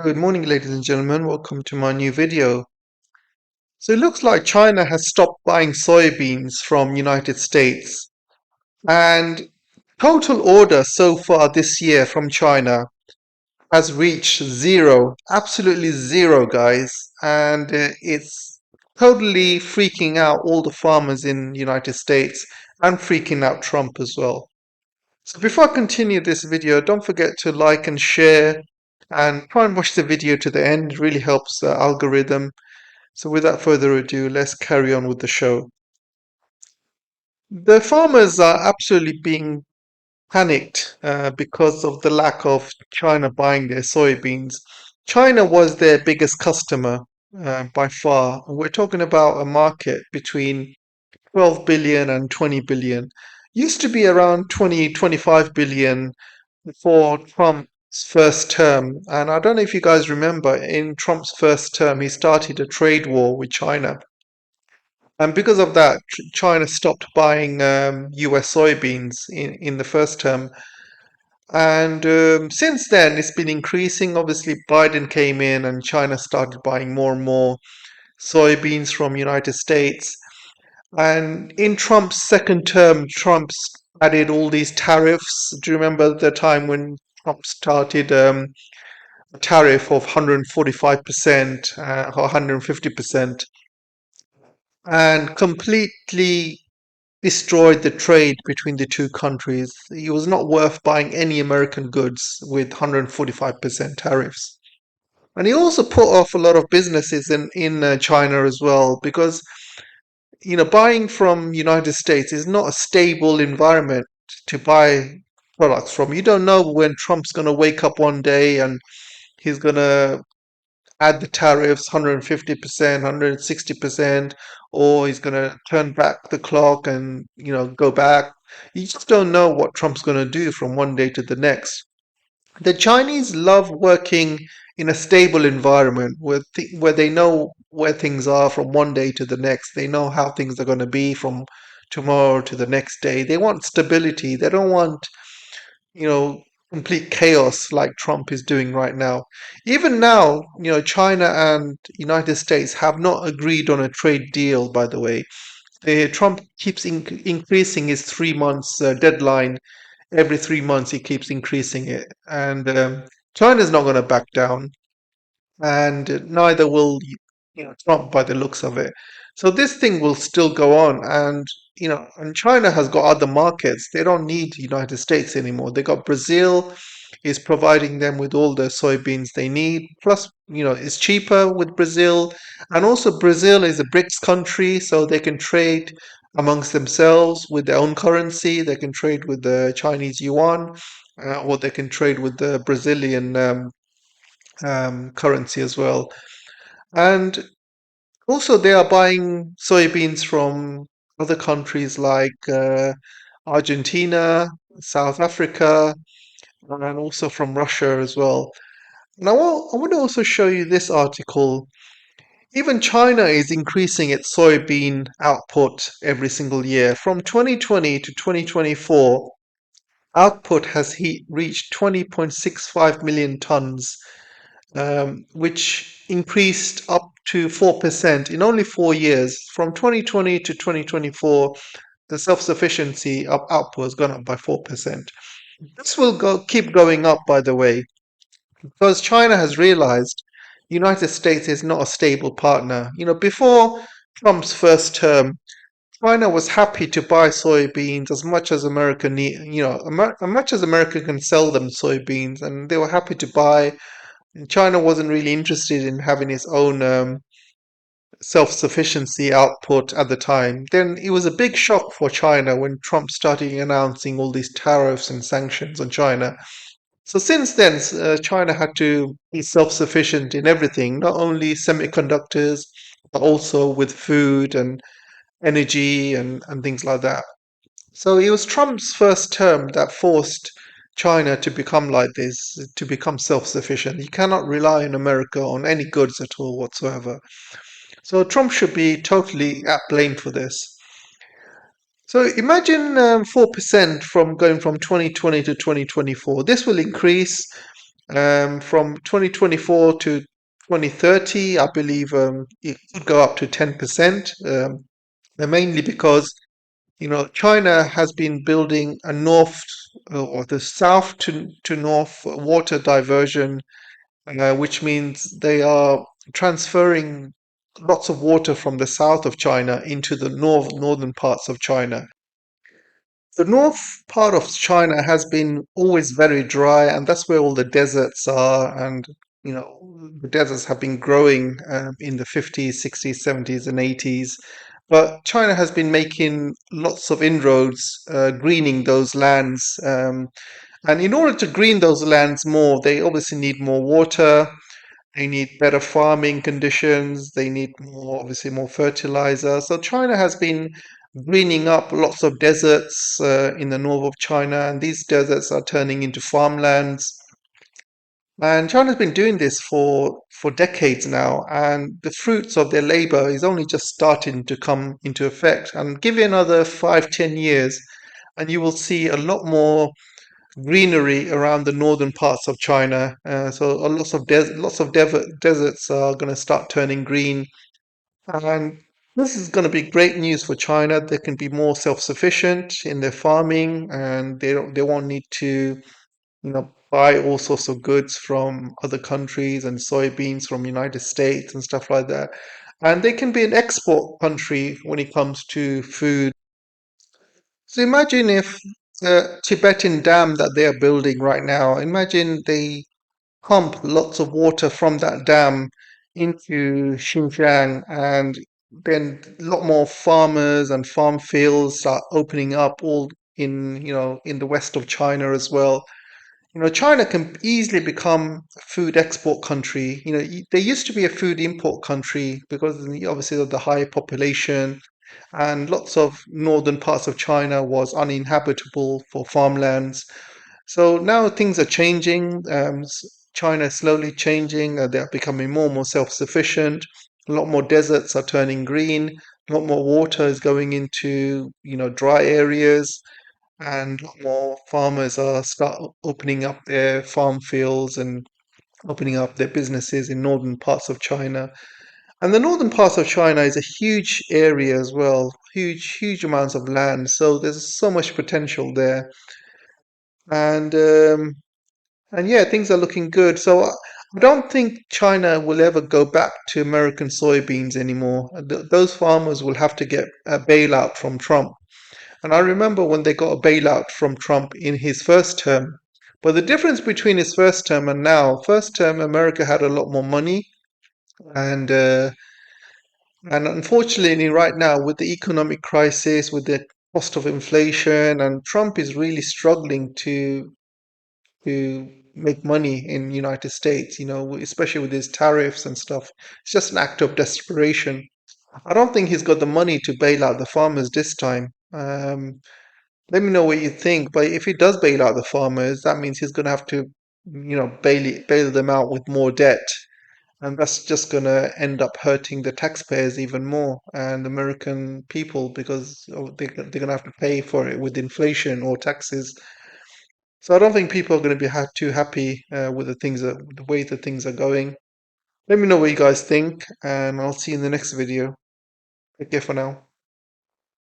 Good morning, ladies and gentlemen. Welcome to my new video. So it looks like China has stopped buying soybeans from United States, and total order so far this year from China has reached zero, absolutely zero, guys, and it's totally freaking out all the farmers in United States and freaking out Trump as well. So before I continue this video, don't forget to like and share and try and watch the video to the end. It really helps the algorithm. So without further ado, let's carry on with the show. The farmers are absolutely being panicked because of the lack of China buying their soybeans. China was their biggest customer by far. We're talking about a market between 12 billion and 20 billion. Used to be around 25 billion before Trump's first term. And I don't know if you guys remember, in Trump's first term, he started a trade war with China. And because of that, China stopped buying US soybeans in the first term. And since then, it's been increasing. Obviously, Biden came in and China started buying more and more soybeans from United States. And in Trump's second term, Trump's added all these tariffs. Do you remember the time when Trump started a tariff of 145% or 150% and completely destroyed the trade between the two countries? It was not worth buying any American goods with 145% tariffs. And he also put off a lot of businesses in China as well, because buying from United States is not a stable environment to buy products from. You don't know when Trump's going to wake up one day and he's going to add the tariffs 150%, 160%, or he's going to turn back the clock and, go back. You just don't know what Trump's going to do from one day to the next. The Chinese love working in a stable environment where they know where things are from one day to the next. They know how things are going to be from tomorrow to the next day. They want stability. They don't want, you know, complete chaos like Trump is doing right now. Even now, China and United States have not agreed on a trade deal, by the way. Trump keeps increasing his 3 months deadline. Every 3 months, he keeps increasing it. And China's not going to back down, and neither will Trump by the looks of it. So this thing will still go on, and and China has got other markets. They don't need the United States anymore. They got Brazil is providing them with all the soybeans they need. Plus, it's cheaper with Brazil, and also Brazil is a BRICS country, so they can trade amongst themselves with their own currency. They can trade with the Chinese yuan, or they can trade with the Brazilian currency as well. And also, they are buying soybeans from other countries like Argentina, South Africa, and also from Russia as well. Now, I want to also show you this article. Even China is increasing its soybean output every single year. From 2020 to 2024, output has reached 20.65 million tons, which increased up to 4% in only 4 years. From 2020 to 2024, the self-sufficiency of output has gone up by 4%. This will keep going up, by the way, because China has realized United States is not a stable partner. Before Trump's first term, China was happy to buy soybeans as much as America need, as much as America can sell them soybeans, and they were happy to buy. China wasn't really interested in having its own self-sufficiency output at the time. Then it was a big shock for China when Trump started announcing all these tariffs and sanctions on China. So since then, China had to be self-sufficient in everything, not only semiconductors, but also with food and energy and things like that. So it was Trump's first term that forced China to become like this, to become self-sufficient. You cannot rely on America on any goods at all whatsoever. So Trump should be totally at blame for this. So imagine 4% from going from 2020 to 2024. This will increase From 2024 to 2030, I believe it could go up to 10%. And mainly because China has been building a north or the south to north water diversion, which means they are transferring lots of water from the south of China into the northern parts of China. The north part of China has been always very dry, and that's where all the deserts are. And the deserts have been growing in the 50s, 60s, 70s, and 80s. But China has been making lots of inroads, greening those lands. And in order to green those lands more, they obviously need more water. They need better farming conditions. They need more, obviously, more fertilizer. So China has been greening up lots of deserts in the north of China, and these deserts are turning into farmlands. And China's been doing this for decades now, and the fruits of their labor is only just starting to come into effect. And give it another 5, 10 years, and you will see a lot more greenery around the northern parts of China. So lots of deserts are going to start turning green, and this is going to be great news for China. They can be more self-sufficient in their farming, and they won't need to buy all sorts of goods from other countries and soybeans from United States and stuff like that. And they can be an export country when it comes to food. So imagine if the Tibetan dam that they are building right now, imagine they pump lots of water from that dam into Xinjiang, and then a lot more farmers and farm fields are opening up all in the west of China as well. China can easily become a food export country. They used to be a food import country because obviously of the high population, and lots of northern parts of China was uninhabitable for farmlands. So now things are changing. China is slowly changing. They're becoming more and more self-sufficient. A lot more deserts are turning green. A lot more water is going into, dry areas, and a lot more farmers are start opening up their farm fields and opening up their businesses in northern parts of China. And the northern parts of China is a huge area as well, huge amounts of land. So there's so much potential there, and yeah, things are looking good. So I don't think China will ever go back to American soybeans anymore. Those farmers will have to get a bailout from Trump. And I remember when they got a bailout from Trump in his first term. But the difference between his first term and now, first term, America had a lot more money, and unfortunately, right now, with the economic crisis, with the cost of inflation, and Trump is really struggling to make money in United States, especially with his tariffs and stuff. It's just an act of desperation. I don't think he's got the money to bail out the farmers this time. Let me know what you think. But if he does bail out the farmers, that means he's going to have to, bail them out with more debt. And that's just going to end up hurting the taxpayers even more and American people because they're going to have to pay for it with inflation or taxes. So I don't think people are going to be too happy with the way the things are going. Let me know what you guys think, and I'll see you in the next video. Take care for now.